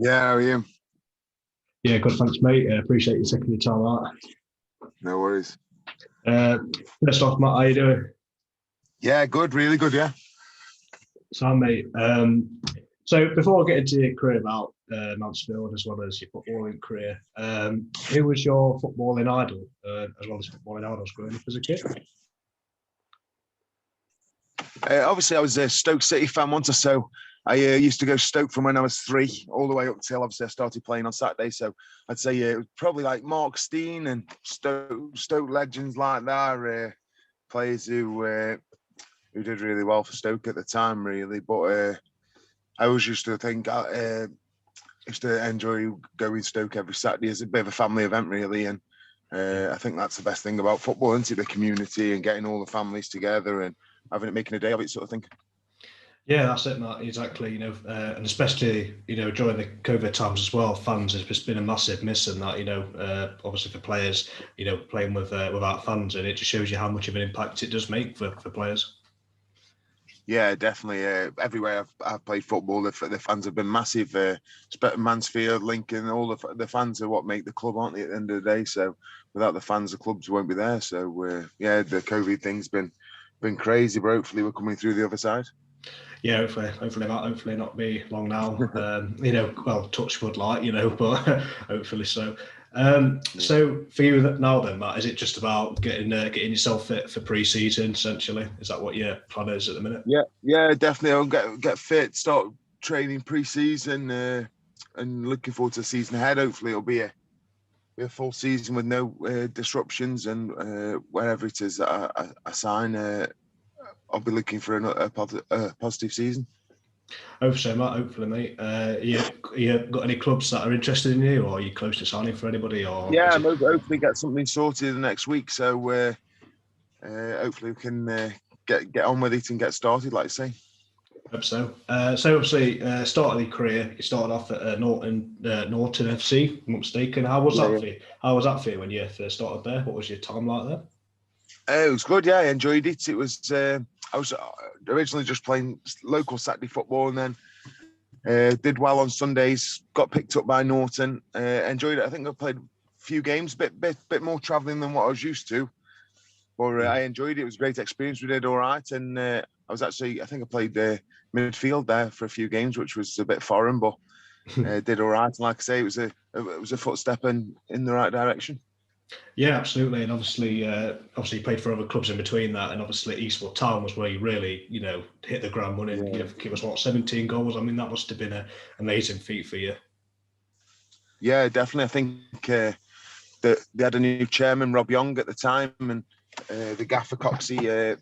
Yeah, how are you? Yeah, good. Thanks, mate. Appreciate you taking your time out. No worries. Uh, First off, Matt, how you doing? Yeah, good, really good, yeah. So, mate. So before I get into your career about Mansfield as well as your footballing career, who was your footballing idol as well as footballing idols growing up as a kid? Obviously, I was a Stoke City fan once or so. I used to go Stoke from when I was 3 all the way up till obviously I started playing on Saturday. So I'd say it was probably like Mark Steen and Stoke legends like that, players who did really well for Stoke at the time, really. But I always used to think used to enjoy going Stoke every Saturday as a bit of a family event, really. And I think that's the best thing about football, isn't it? The community and getting all the families together and having it, making a day of it, sort of thing. Yeah, that's it, Matt. Exactly. And especially during the COVID times as well, fans has just been a massive miss, and that obviously for players, playing without fans, and it just shows you how much of an impact it does make for players. Yeah, definitely. Everywhere I've played football, the fans have been massive. Mansfield, Lincoln, all the fans are what make the club, aren't they? At the end of the day, so without the fans, the clubs won't be there. So yeah, the COVID thing's been crazy, but hopefully we're coming through the other side. Yeah, hopefully not be long now. Well, touch wood, but hopefully so. So for you now, then, Matt, is it just about getting yourself fit for pre-season? Essentially, is that what your plan is at the minute? Yeah, definitely. I'll get fit, start training pre-season, and looking forward to the season ahead. Hopefully, it'll be a full season with no disruptions, and wherever it is that I sign, I'll be looking for a positive season. Hope so, Matt. Hopefully, mate. You got any clubs that are interested in you, or are you close to signing for anybody? Or Yeah, is I'm it... hopefully get something sorted the next week. So hopefully we can get on with it and get started, like I say. Hope so. So obviously, start of your career, you started off at Norton FC. If I'm not mistaken. How was that for you? How was that for you when you first started there? What was your time like there? It was good. Yeah, I enjoyed it. It was. I was originally just playing local Saturday football, and then did well on Sundays. Got picked up by Norton. Enjoyed it. I think I played a few games, bit more travelling than what I was used to. But I enjoyed it. It was a great experience. We did all right, and I think I played midfield there for a few games, which was a bit foreign, but did all right. And like I say, it was a footstep in the right direction. Yeah, absolutely. And obviously you played for other clubs in between that, and obviously Eastwood Town was where you really, hit the ground running. Yeah. It was 17 goals. I mean, that must have been an amazing feat for you. Yeah, definitely. I think they had a new chairman, Rob Young, at the time, and the gaffer Coxey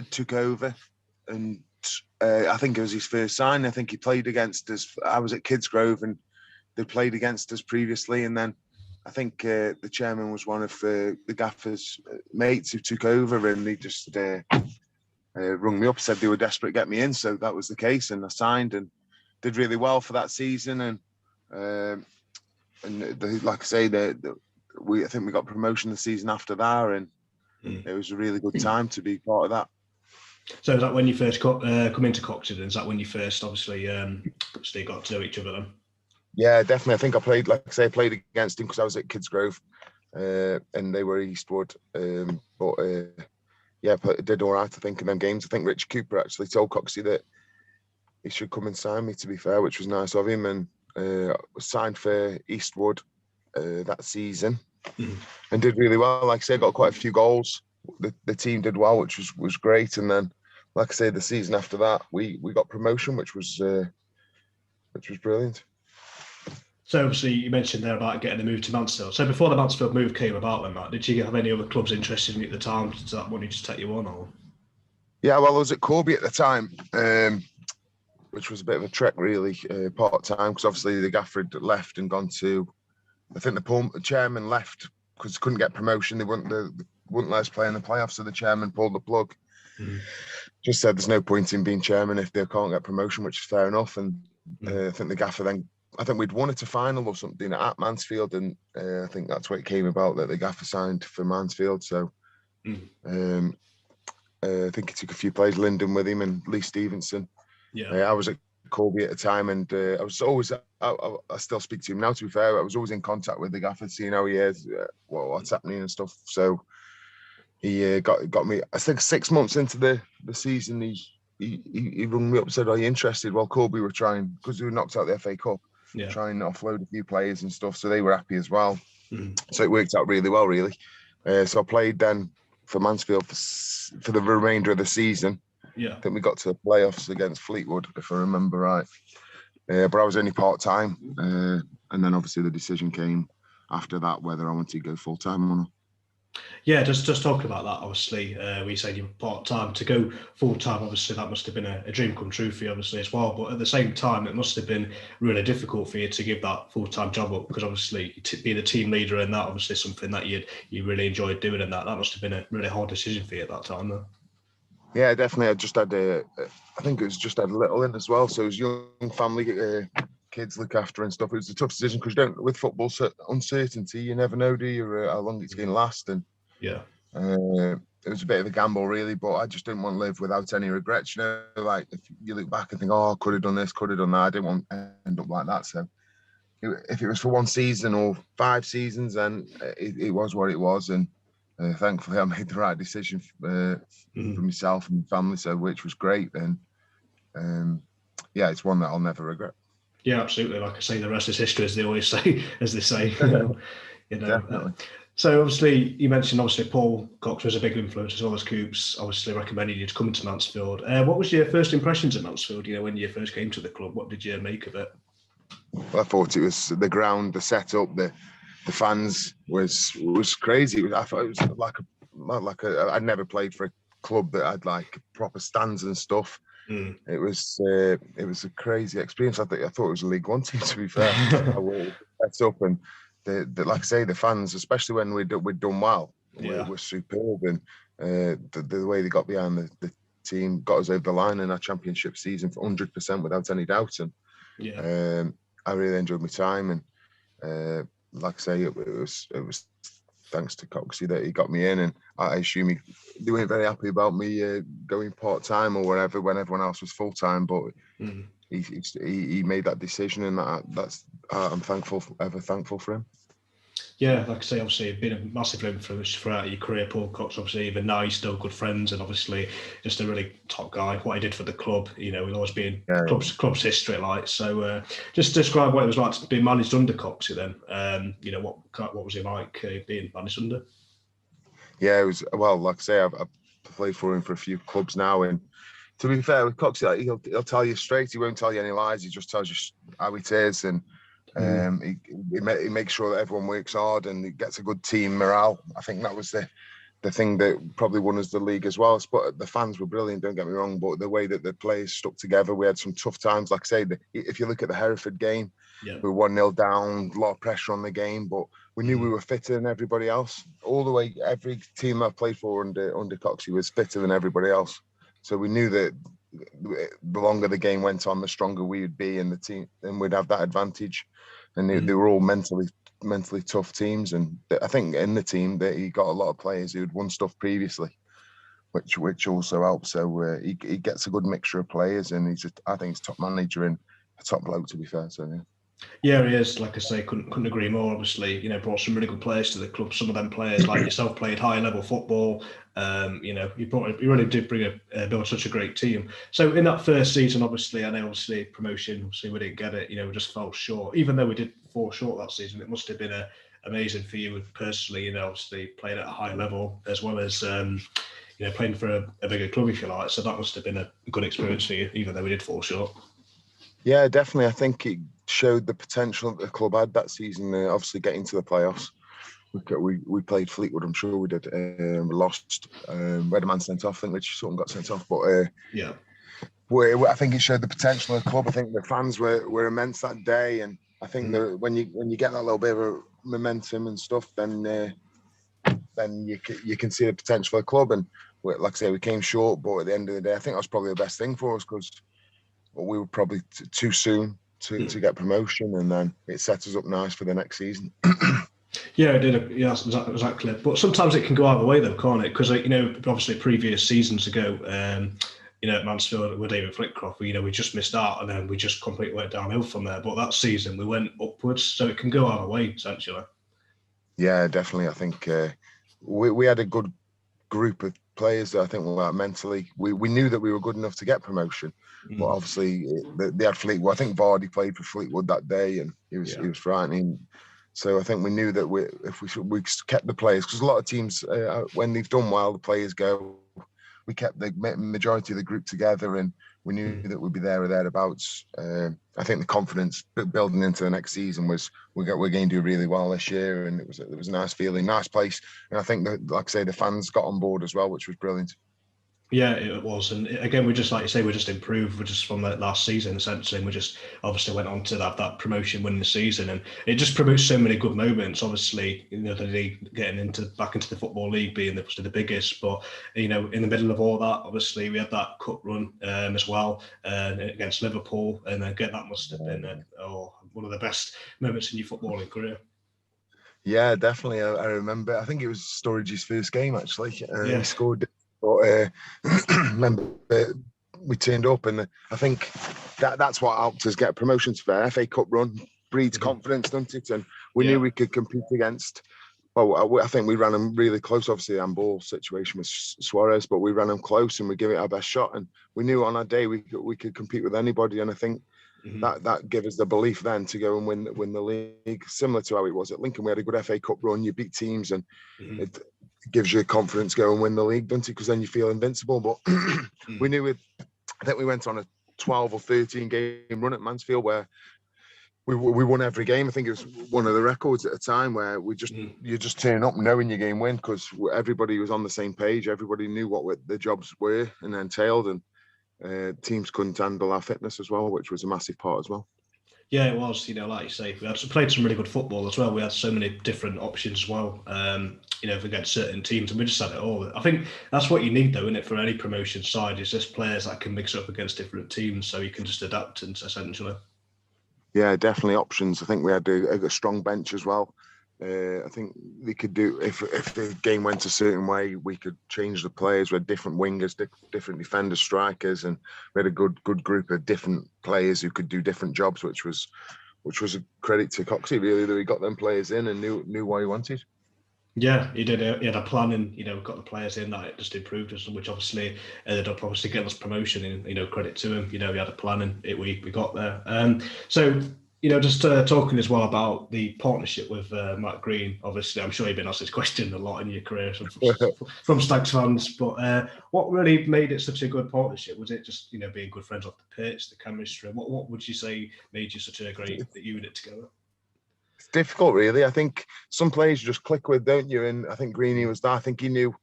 took over, and I think it was his first sign. I think he played against us. I was at Kidsgrove, and they played against us previously, and then I think the chairman was one of the gaffer's mates who took over, and he just rung me up, said they were desperate to get me in, so that was the case, and I signed and did really well for that season, and like I say, I think we got promotion the season after that, and it was a really good time to be part of that. So is that when you first come into Coxton? Is that when you first obviously got to know each other then? Yeah, definitely. I think I played against him because I was at Kidsgrove, and they were Eastwood. Yeah, did all right, I think, in them games. I think Rich Cooper actually told Coxey that he should come and sign me, to be fair, which was nice of him, and was signed for Eastwood that season and did really well. Like I say, got quite a few goals. The team did well, which was great. And then, like I say, the season after that, we got promotion, which was brilliant. So obviously you mentioned there about getting the move to Mansfield. So before the Mansfield move came about, then, Matt, did you have any other clubs interested in you at the time? Did that one just take you on, or? Yeah, well, I was at Corby at the time, which was a bit of a trek, really, part time, because obviously the gaffer had left and gone to. I think the chairman left because couldn't get promotion. They wouldn't let us play in the playoffs, so the chairman pulled the plug. Just said there's no point in being chairman if they can't get promotion, which is fair enough. And I think the gaffer then. I think we'd won it to final or something at Mansfield, and I think that's where it came about that the gaffer signed for Mansfield. So I think he took a few players, Lyndon with him and Lee Stevenson. Yeah, I was at Colby at the time, and I was always, I still speak to him now, to be fair. I was always in contact with the gaffer, seeing how he is, what's happening and stuff. So he got me, I think 6 months into the season, he rung me up and said, "Are you interested?" Well, Colby were trying, because we were knocked out the FA Cup, trying to offload a few players and stuff, so they were happy as well. So it worked out really well, really. So I played then for Mansfield for the remainder of the season. Yeah, I think we got to the playoffs against Fleetwood, if I remember right. But I was only part-time. And then obviously the decision came after that, whether I wanted to go full-time or not. Yeah, just talking about that, obviously, we said you were part-time. To go full-time, obviously, that must have been a dream come true for you, obviously, as well. But at the same time, it must have been really difficult for you to give that full-time job up, because obviously, to be the team leader in that, obviously, something that you really enjoyed doing, and that must have been a really hard decision for you at that time, though. Yeah, definitely. I just had I think it was just had a little in as well. So it was young family, kids look after and stuff. It was a tough decision because you don't, with football, uncertainty, you never know, do you, how long it's going to last. And yeah, it was a bit of a gamble, really, but I just didn't want to live without any regrets. You know, like if you look back and think, "Oh, I could have done this, could have done that," I didn't want to end up like that. So if it was for one season or 5 seasons, then it was what it was. And thankfully, I made the right decision for myself and family, so which was great. And yeah, it's one that I'll never regret. Yeah, absolutely. Like I say, the rest is history, as they always say, as they say. Definitely. So obviously, you mentioned Paul Cox was a big influence, as well as Coops. Obviously, recommended you to come to Mansfield. What was your first impressions of Mansfield? You know, when you first came to the club, what did you make of it? Well, I thought it was the ground, the setup, the fans was crazy. I thought it was like a. I'd never played for a club that had like proper stands and stuff. It was a crazy experience. I thought it was a League One team, to be fair. I was set up, and the like I say, the fans, especially when we'd done well, were superb. And the way they got behind the team got us over the line in our championship season for 100% without any doubt. And I really enjoyed my time. And like I say, it was thanks to Coxie that he got me in, and I assume they weren't very happy about me going part-time or whatever when everyone else was full-time, but he made that decision, and that's I'm ever thankful for him. Yeah, like I say, obviously been a massive influence throughout your career, Paul Cox. Obviously, even now he's still good friends, and obviously just a really top guy. What he did for the club, you know, will always be in club's history. Like, so just describe what it was like to be managed under Coxie. Then, you know, what was it like being managed under? Yeah, it was, well, like I say, I've played for him for a few clubs now, and to be fair with Coxie, he'll tell you straight. He won't tell you any lies. He just tells you how it is, and he makes sure that everyone works hard and he gets a good team morale. I think that was the thing that probably won us the league as well. But the fans were brilliant, don't get me wrong, but the way that the players stuck together, we had some tough times. Like I say, if you look at the Hereford game, we were 1-0 down, a lot of pressure on the game, but we knew we were fitter than everybody else. All the way, every team I played for under Coxie was fitter than everybody else. So we knew that the longer the game went on, the stronger we would be in the team, and we'd have that advantage. And they were all mentally tough teams, and I think in the team that he got a lot of players who'd won stuff previously, which also helps. So he gets a good mixture of players, and I think he's top manager and a top bloke, to be fair. So yeah. Yeah, he is. Like I say, couldn't agree more. Obviously, you know, brought some really good players to the club. Some of them players, like yourself, played high level football. You know, you really did build such a great team. So in that first season, obviously, I know promotion. Obviously, we didn't get it. You know, we just fell short. Even though we did fall short that season, it must have been amazing for you personally. You know, obviously playing at a high level as well as you know, playing for a bigger club, if you like. So that must have been a good experience for you, even though we did fall short. Yeah, definitely. I think it showed the potential that the club had that season. Obviously, getting to the playoffs, we played Fleetwood. I'm sure we did. We lost. We had a man sent off. I think Richie Sutton got sent off. But yeah, I think it showed the potential of the club. I think the fans were immense that day, and I think that when you get that little bit of a momentum and stuff, then you can see the potential of the club. And like I say, we came short, but at the end of the day, I think that was probably the best thing for us, because we were probably too soon to get promotion, and then it set us up nice for the next season. Yeah, it did. Yeah, exactly. But sometimes it can go either way, though, can't it? Because, you know, obviously previous seasons ago, at Mansfield with David Flitcroft, we just missed out, and then we just completely went downhill from there. But that season we went upwards, so it can go either way essentially. Yeah, definitely. I think we had a good group of players that I think were mentally. We knew that we were good enough to get promotion, but obviously they had Fleetwood. I think Vardy played for Fleetwood that day, and he was frightening. So I think we knew that if we kept the players, because a lot of teams when they've done well, the players go. We kept the majority of the group together, and we knew that we'd be there or thereabouts. I think the confidence building into the next season was we're going to do really well this year, and it was a nice feeling, nice place, and I think that, like I say, the fans got on board as well, which was brilliant. Yeah, it was, and again, we just, like you say, we just improved. We're just from the last season essentially, and we just obviously went on to have that promotion winning the season, and it just promotes so many good moments. Obviously, the league getting back into the Football League being the biggest, but in the middle of all that, obviously we had that cup run as well against Liverpool, and again that must have been one of the best moments in your footballing career. Yeah, definitely. I remember. I think it was Sturridge's first game actually. He scored. But remember, we turned up, and I think that's what helped us get promotion to the FA Cup run. Breeds confidence, doesn't it? And we knew we could compete against. Well, I think we ran them really close. Obviously, the handball situation was Suarez, but we ran them close, and we gave it our best shot. And we knew on our day we could compete with anybody. And I think that gave us the belief then to go and win the league, similar to how it was at Lincoln. We had a good FA Cup run. You beat teams, and it gives you confidence go and win the league, doesn't it? Because then you feel invincible. But we knew I think we went on a 12 or 13 game run at Mansfield where we won every game. I think it was one of the records at a time where you just turn up knowing your game win, because everybody was on the same page. Everybody knew what the jobs were and entailed, and teams couldn't handle our fitness as well, which was a massive part as well. Yeah, it was. Like you say, we played some really good football as well. We had so many different options as well. Against certain teams, and we just had it all. I think that's what you need, though, isn't it, for any promotion side? Is just players that can mix up against different teams, so you can just adapt and essentially. Yeah, definitely options. I think we had a strong bench as well. I think we could do if the game went a certain way, we could change the players. We had different wingers, different defenders, strikers, and we had a good group of different players who could do different jobs, which was a credit to Coxey really that we got them players in and knew what he wanted. Yeah, he did. He had a plan, and got the players in that it just improved us, which obviously ended up getting us promotion. And credit to him. He had a plan, and we got there. So. Just talking as well about the partnership with Matt Green. Obviously, I'm sure you've been asked this question a lot in your career from Stags fans, but what really made it such a good partnership? Was it just being good friends off the pitch, the chemistry? What would you say made you such a great unit together? It's difficult, really. I think some players you just click with, don't you? And I think Greeny was that. I think he knew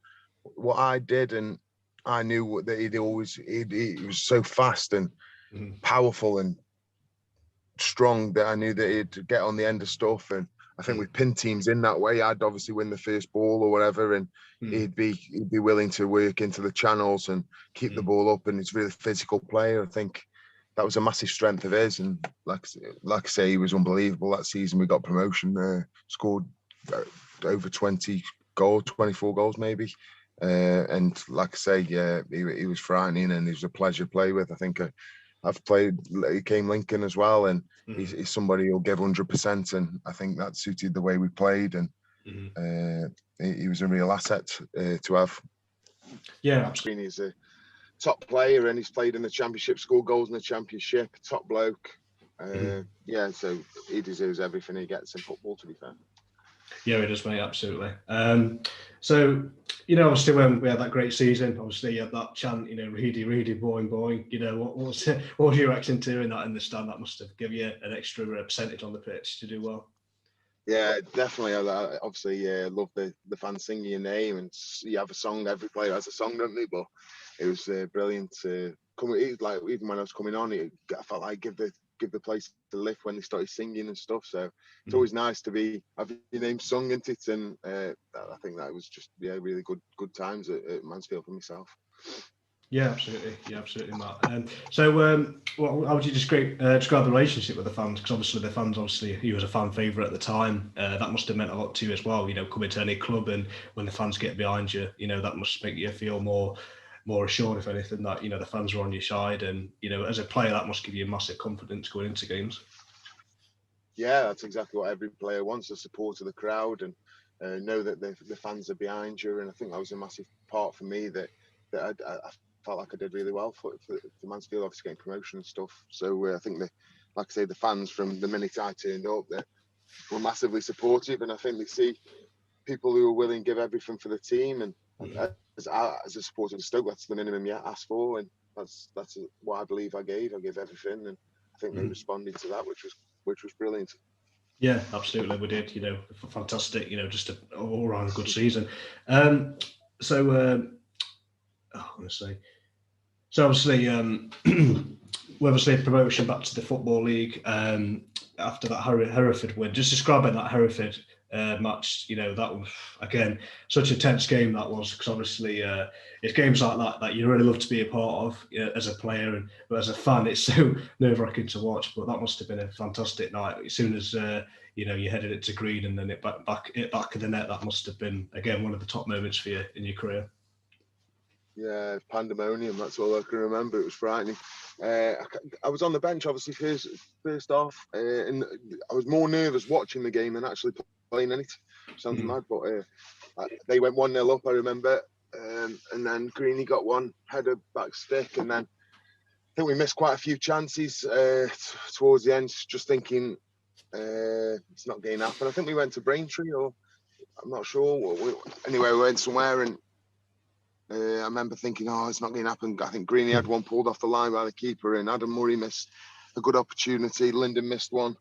what I did, and I knew that he was so fast and powerful and strong that I knew that he'd get on the end of stuff. And I think we pinned teams in that way. I'd obviously win the first ball or whatever, and he'd be willing to work into the channels and keep the ball up. And he's a really physical player. I think that was a massive strength of his. And like I say, he was unbelievable that season. We got promotion, scored over 20 goals, 24 goals maybe. And like I say, he was frightening, and he was a pleasure to play with. I think he came Lincoln as well, and he's somebody who'll give 100%, and I think that suited the way we played, and he was a real asset to have. Yeah, absolutely. He's a top player, and he's played in the championship, scored goals in the championship, top bloke. Yeah, so he deserves everything he gets in football, to be fair. Yeah, he does, mate, absolutely. So, obviously when we had that great season, obviously you had that chant, Reedy, boing, boing. What was your reaction to hearing that in the stand? That must have given you an extra percentage on the pitch to do well. Yeah, definitely. I obviously love the fans singing your name, and you have a song. Every player has a song, don't they? But it was brilliant. Like even when I was coming on, I felt like give the place to lift when they started singing and stuff. So it's always nice to have your name sung, isn't it? And I think that was just really good times at Mansfield for myself. Yeah, absolutely, Matt. So, how would you describe the relationship with the fans? Because obviously, he was a fan favourite at the time. That must have meant a lot to you as well. Coming to any club, and when the fans get behind you, that must make you feel more more assured, if anything, that the fans are on your side, and as a player that must give you massive confidence going into games. Yeah, that's exactly what every player wants: the support of the crowd, and know that the fans are behind you. And I think that was a massive part for me that I felt like I did really well for Mansfield, obviously getting promotion and stuff. So I think like I say, the fans from the minute I turned up, that were massively supportive, and I think they see people who are willing to give everything for the team. And as a supporter of Stoke, that's the minimum you ask for, and that's what I believe I gave. I gave everything, and I think they responded to that, which was brilliant. Yeah, absolutely, we did. Fantastic. Just an all-round good season. Honestly, so obviously, we obviously promotion back to the Football League after that Hereford win. Just describing that Hereford match, that was, again, such a tense game that was, because obviously it's games like that you really love to be a part of as a player, but as a fan it's so nerve-wracking to watch. But that must have been a fantastic night. As soon as you headed it to green and then it back of the net, that must have been, again, one of the top moments for you in your career. Yeah, pandemonium. That's all I can remember. It was frightening. I was on the bench, obviously, first off, and I was more nervous watching the game than actually playing in it. Sounds mad, but they went 1-0 up, I remember, and then Greeny got one header back stick, and then I think we missed quite a few chances towards the end, just thinking it's not going to happen. I think we went to Braintree, or I'm not sure. Anyway, we went somewhere, and I remember thinking, it's not going to happen. I think Greeny had one pulled off the line by the keeper, and Adam Murray missed a good opportunity. Lyndon missed one.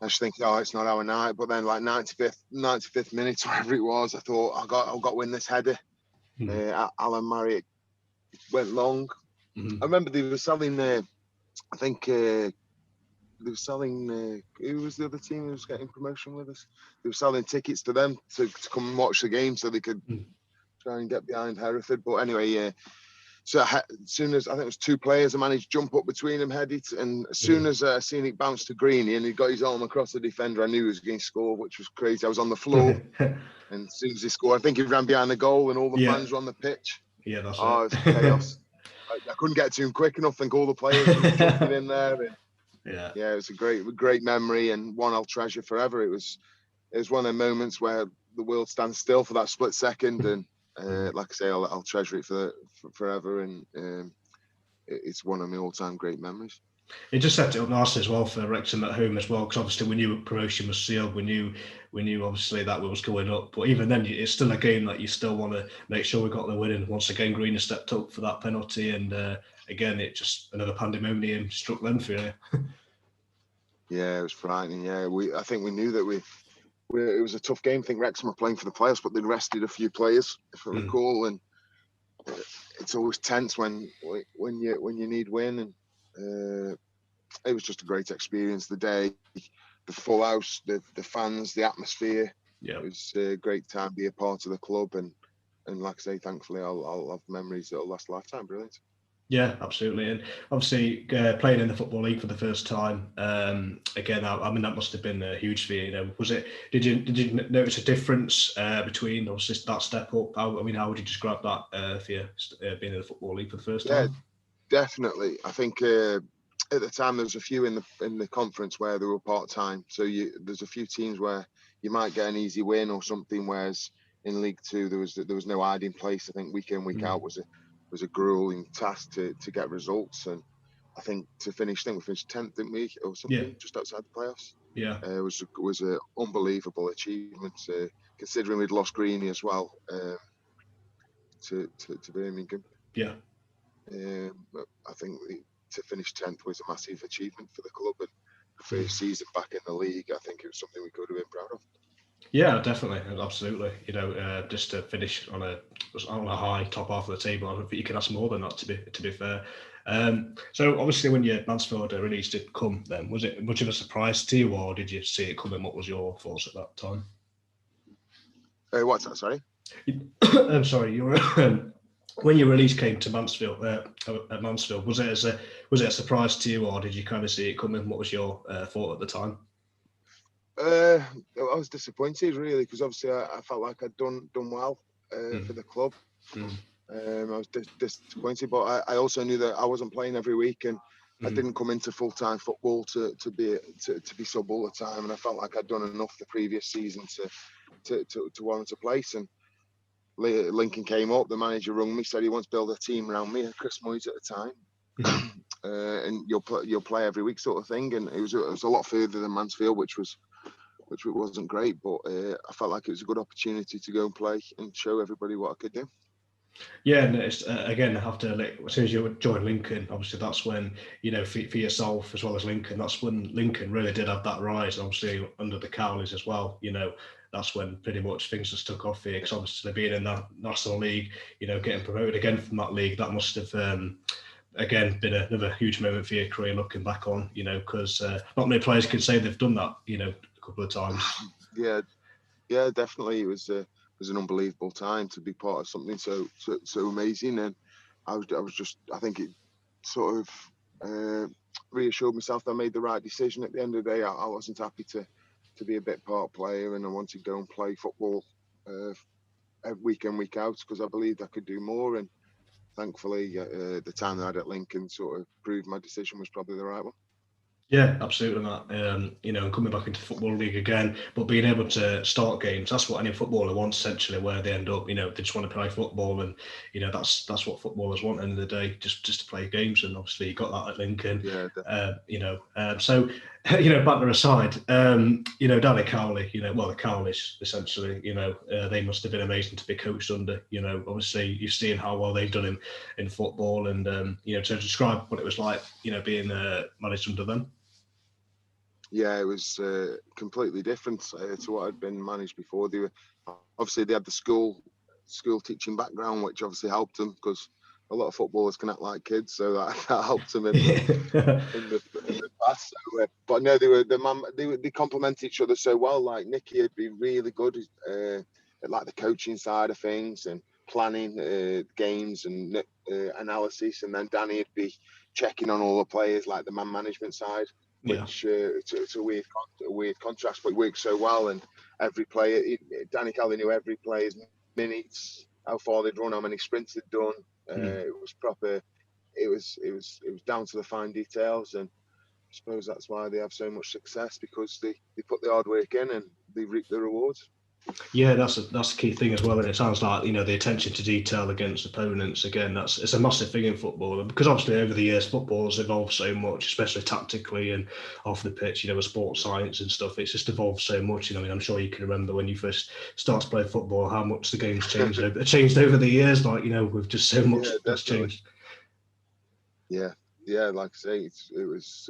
I just think, it's not our night. But then, like 95th minute, whatever it was, I thought, I've got to win this header. Alan Marriott went long. I remember they were selling, I think they were selling, who was the other team who was getting promotion with us? They were selling tickets to them to come and watch the game so they could try and get behind Hereford. But anyway, so as soon as, I think it was two players, I managed to jump up between them, head it, and as soon as I seen it bounce to Greeny and he got his arm across the defender, I knew he was going to score, which was crazy. I was on the floor, and as soon as he scored, I think he ran behind the goal, and all the fans were on the pitch. Yeah, that's it was chaos. I couldn't get to him quick enough. I think all the players were jumping in there. And it was a great memory, and one I'll treasure forever. It was one of the moments where the world stands still for that split second, and like I say, I'll treasure it for forever, and it's one of my all-time great memories. It just set it up nicely as well for Wrexham at home as well, because obviously we knew promotion was sealed. We knew obviously that we was going up, but even then, it's still a game that you still want to make sure we got the win. And once again, Green stepped up for that penalty, and again, it just another pandemonium struck them for you. Yeah, it was frightening. Yeah, I think we knew that it was a tough game. I think Wrexham were playing for the playoffs, but they'd rested a few players, if I recall, and it's always tense when you need win, and it was just a great experience. The day, the full house, the fans, the atmosphere. Yeah, it was a great time to be a part of the club, and like I say, thankfully, I'll have memories that'll last a lifetime. Brilliant. Yeah, absolutely, and obviously playing in the Football League for the first time. Again, I mean that must have been huge for you. Was it? Did you notice a difference between obviously that step up? How would you describe that for you being in the Football League for the first time? Yeah, definitely. I think at the time there was a few in the conference where they were part time. So there's a few teams where you might get an easy win or something, whereas in League Two there was no hiding place. I think week in week out was a grueling task to get results, and I think we finished 10th, didn't we, or something, just outside the playoffs. Yeah, it was an unbelievable achievement, considering we'd lost Greeny as well to Birmingham. Yeah, I think to finish 10th was a massive achievement for the club, and the first season back in the league, I think it was something we could have been proud of. Yeah, definitely, absolutely. Just to finish on a high, top half of the table, I don't think you can ask more than that. To be fair, so obviously when your Mansfield release did come, then was it much of a surprise to you, or did you see it coming? What was your thoughts at that time? What's that? Sorry. I'm sorry. When your release came to Mansfield, at Mansfield, was it a surprise to you, or did you kind of see it coming? What was your thought at the time? I was disappointed, really, because obviously I felt like I'd done well for the club. I was disappointed, but I also knew that I wasn't playing every week, and I didn't come into full-time football to be sub all the time, and I felt like I'd done enough the previous season to warrant a place. And Lincoln came up, the manager rung me, said he wants to build a team around me, Chris Moyes at the time, and you'll play every week, sort of thing. And it was a lot further than Mansfield, which wasn't great, but I felt like it was a good opportunity to go and play and show everybody what I could do. Yeah, and it's again, after as soon as you join Lincoln, obviously that's when, you know, for yourself as well as Lincoln, that's when Lincoln really did have that rise. Obviously under the Cowleys as well, you know, that's when pretty much things just took off here. Because obviously being in that National League, you know, getting promoted again from that league, that must have again been another huge moment for your career looking back on, you know, because not many players can say they've done that, you know, a couple of times. Yeah, definitely. It was an unbelievable time to be part of something so amazing, and I think it sort of reassured myself that I made the right decision. At the end of the day, I wasn't happy to be a bit part player, and I wanted to go and play football week in, week out, because I believed I could do more. And thankfully, the time that I had at Lincoln sort of proved my decision was probably the right one. Yeah, absolutely, Matt. You know, and coming back into the football league again, but being able to start games, that's what any footballer wants essentially, where they end up, you know, they just want to play football, and, you know, that's what footballers want at the end of the day, just to play games. And obviously you got that at Lincoln. Yeah, you know, so, you know, banter aside, you know, Danny Cowley, you know, well, the Cowleys essentially, you know, they must have been amazing to be coached under. You know, obviously you've seen how well they've done in football, and you know, to describe what it was like, you know, being managed under them. Yeah, it was completely different to what had been managed before. They had the school teaching background, which obviously helped them, because a lot of footballers can act like kids, so that helped them in the past. So, but no, they complement each other so well. Like Nicky would be really good at like the coaching side of things and planning games and analysis, and then Danny would be checking on all the players, like the man management side. Yeah. Which it's a weird contrast, but it works so well. And every player, Danny Cowley knew every player's minutes, how far they'd run, how many sprints they'd done. It was proper. It was down to the fine details, and I suppose that's why they have so much success, because they put the hard work in and they reap the rewards. Yeah, that's the key thing as well. And it sounds like, you know, the attention to detail against opponents, again, it's a massive thing in football. And because obviously over the years football has evolved so much, especially tactically and off the pitch, you know, with sports science and stuff, it's just evolved so much. You know, I mean, I'm sure you can remember when you first started playing football, how much the game's changed over the years. Like, you know, with just so much that's changed. Yeah, like I say, it was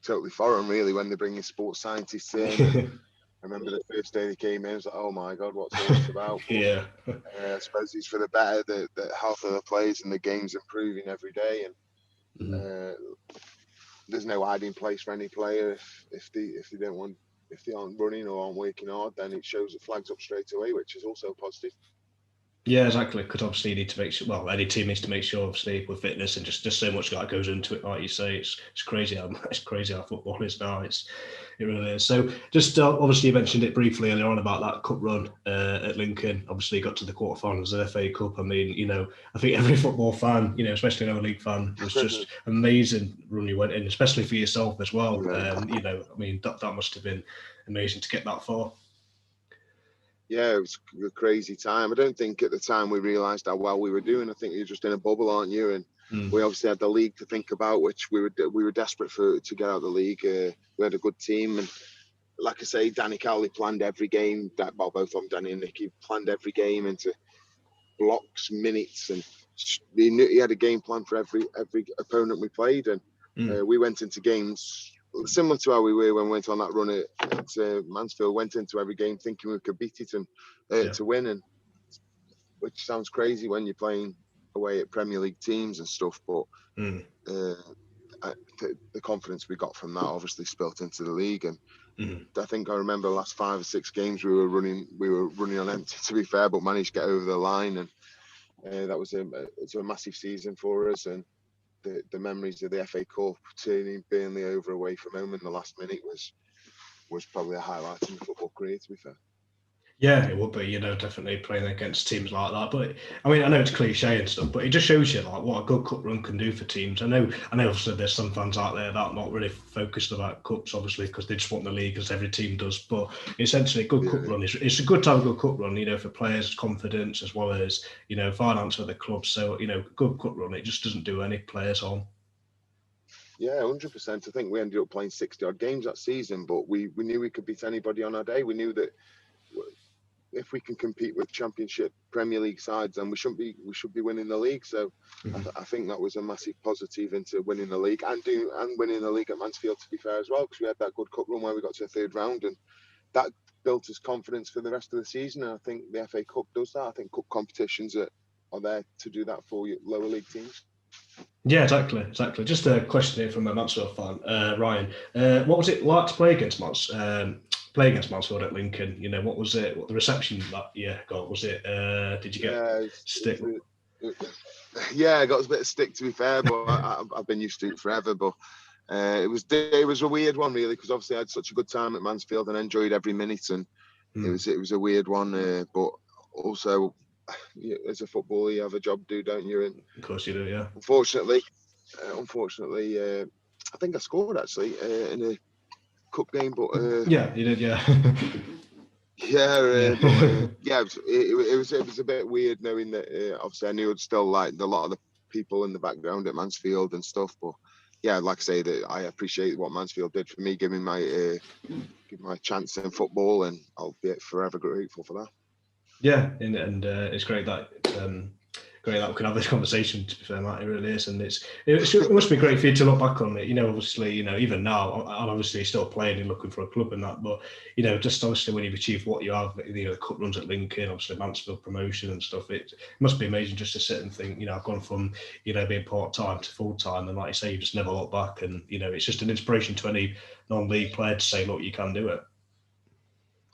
totally foreign, really, when they bring in sports scientists in. I remember the first day they came in, I was like, oh my God, what's all this about? Yeah. I suppose it's for the better that health of the players and the game's improving every day. And there's no hiding place for any player. If they aren't running or aren't working hard, then it shows, it flags up straight away, which is also positive. Yeah, exactly. Because obviously you need to make sure. Well, any team needs to make sure, obviously, with fitness and just so much that goes into it. Like you say, it's crazy how football is now. It really is. So, just obviously you mentioned it briefly earlier on about that cup run at Lincoln. Obviously, you got to the quarterfinals of the FA Cup. I mean, you know, I think every football fan, you know, especially an league fan, was just amazing run you went in, especially for yourself as well. You know, I mean, that must have been amazing to get that far. Yeah, it was a crazy time. I don't think at the time we realised how well we were doing. I think you're just in a bubble, aren't you? And we obviously had the league to think about, which we were desperate to get out of the league. We had a good team, and like I say, Danny Cowley planned every game. Both of them, Danny and Nicky, planned every game into blocks, minutes, and he had a game plan for every opponent we played. And we went into games similar to how we were when we went on that run at Mansfield. Went into every game thinking we could beat it and to win, and which sounds crazy when you're playing away at Premier League teams and stuff, but the confidence we got from that obviously spilt into the league. And I think I remember the last 5 or 6 games we were running on empty, to be fair, but managed to get over the line, and that was a massive season for us. And the memories of the FA Cup turning Burnley over away from home in the last minute was probably a highlight in the football career, to be fair. Yeah, it would be, definitely playing against teams like that. But I mean, I know it's cliche and stuff, but it just shows you like what a good cup run can do for teams. I know obviously there's some fans out there that are not really focused about cups, obviously, because they just want the league as every team does. But essentially, a good cup run it's a good to have a good cup run, for players' confidence as well as finance for the club. So good cup run, it just doesn't do any players harm. Yeah, 100%. I think we ended up playing 60 odd games that season, but we knew we could beat anybody on our day. We knew that if we can compete with Championship, Premier League sides, then we should be winning the league. So I think that was a massive positive into winning the league and winning the league at Mansfield, to be fair, as well, because we had that good cup run where we got to the third round, and that built us confidence for the rest of the season. And I think the FA Cup does that. I think cup competitions are there to do that for lower league teams. Yeah, exactly. Just a question here from a Mansfield fan, Ryan. What was it like to play against Mansfield at Lincoln? What was it? What the reception that year got? Was it? Did you get stick? Yeah, I got a bit of stick, to be fair, but I've been used to it forever. But it was a weird one, really, because obviously I had such a good time at Mansfield and enjoyed every minute, and it was a weird one. But also, as a footballer, you have a job to do, don't you? And of course you do, yeah. Unfortunately, I think I scored actually in a cup game, but yeah, you did, yeah. It was a bit weird knowing that obviously I knew I'd still like a lot of the people in the background at Mansfield and stuff, but yeah, like I say, that I appreciate what Mansfield did for me, giving my chance in football, and I'll be forever grateful for that. Yeah, and it's great that we can have this conversation, to be fair, Matt. It really is, and it must be great for you to look back on it. Obviously, even now, I'm obviously still playing and looking for a club and that, but just obviously when you've achieved what you have, the cup runs at Lincoln, obviously Mansfield promotion and stuff, it must be amazing just to sit and think, I've gone from being part-time to full-time, and like you say, you just never look back, and it's just an inspiration to any non-league player to say, look, you can do it.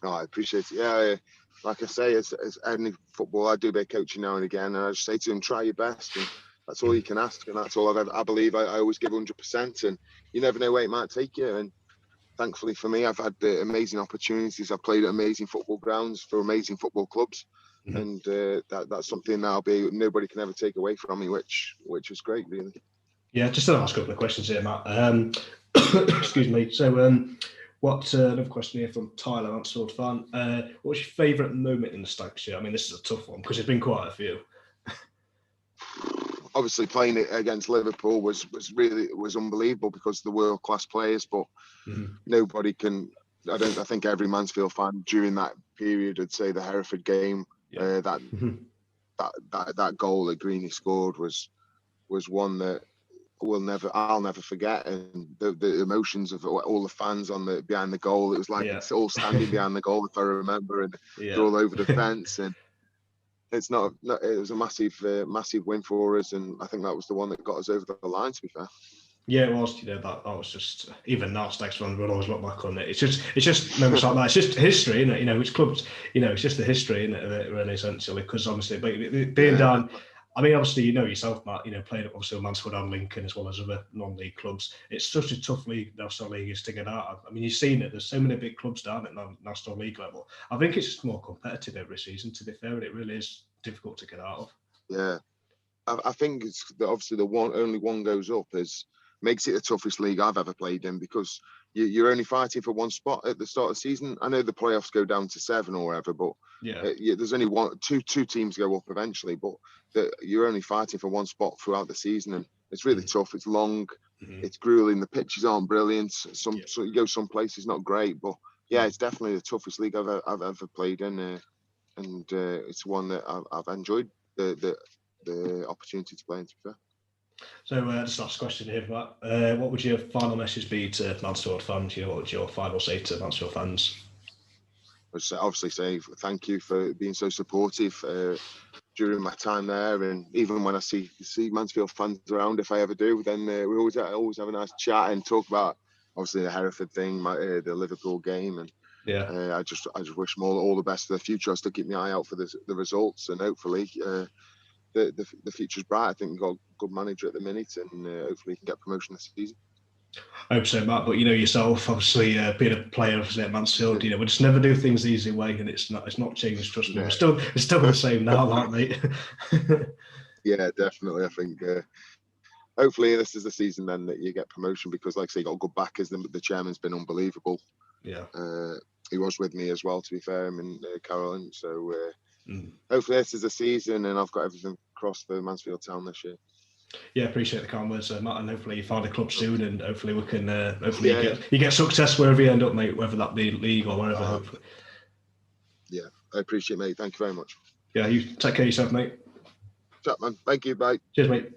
Oh, I appreciate it. Yeah. Like I say, as any football, I do a bit of coaching now and again, and I just say to them, try your best, and that's all you can ask, and that's all I believe. I always give 100%, and you never know where it might take you. And thankfully for me, I've had amazing opportunities. I've played at amazing football grounds for amazing football clubs, and that's something nobody can ever take away from me, which was great, really. Yeah, just the last couple of questions here, Matt. Excuse me. So, another question here from Tyler, Mansfield fan. What's your favourite moment in the Stag shirt? I mean, this is a tough one because there's been quite a few. Obviously, playing it against Liverpool was unbelievable because of the world class players. But nobody can. I think every Mansfield fan during that period would say the Hereford game. Yeah. That goal that Greeny scored was one that I'll never forget, and the emotions of all the fans behind the goal. It was like it's all standing behind the goal, if I remember, and they're all over the fence, and it's not. It was a massive win for us, and I think that was the one that got us over the line, to be fair. Yeah, it was. That was just, even now, Stags fans will always look back on it. It's just moments like that. It's just history, isn't it? Which clubs, it's just the history, isn't it? Really, essentially, because obviously being down. I mean, obviously, yourself, Matt, playing obviously with Mansfield and Lincoln as well as other non-league clubs. It's such a tough league, National League, is to get out of. I mean, you've seen it. There's so many big clubs down at National League level. I think it's just more competitive every season, to be fair, and it really is difficult to get out of. Yeah. I think it's obviously only one goes up makes it the toughest league I've ever played in, because you're only fighting for one spot at the start of the season. I know the playoffs go down to 7 or whatever, but there's only two teams go up eventually, but you're only fighting for one spot throughout the season, and it's really tough. It's long, it's grueling. The pitches aren't brilliant. So you go some places not great, but yeah, it's definitely the toughest league I've ever played in, and it's one that I've enjoyed the opportunity to play in, to be fair. So, just last question here, Matt. What would your final message be to Mansfield fans? What would your final say to Mansfield fans? I'd obviously say thank you for being so supportive during my time there, and even when I see Mansfield fans around, if I ever do, then we always have a nice chat and talk about obviously the Hereford thing, the Liverpool game, and I just wish them all the best for the future. I still keep my eye out for the results, and hopefully the future's bright. I think we've got a good manager at the minute, and hopefully we can get promotion this season. I hope so, Matt. But you know yourself, obviously, being a player at Mansfield, we just never do things the easy way, and it's not changed. Trust me, Yeah. we're still the same now, aren't we? Yeah, definitely. I think hopefully this is the season then that you get promotion, because, like I say, you got good backers. The chairman's been unbelievable. Yeah. He was with me as well, to be fair, him and Carolyn. So Mm. hopefully this is the season, and I've got everything crossed for Mansfield Town this year. Yeah, appreciate the kind words, Matt, and hopefully you find a club soon, and hopefully we can, you get success wherever you end up, mate, whether that be league or wherever. Hopefully. Yeah, I appreciate it, mate. Thank you very much. Yeah, you take care of yourself, mate. Chat, man. Thank you. Bye. Cheers, mate.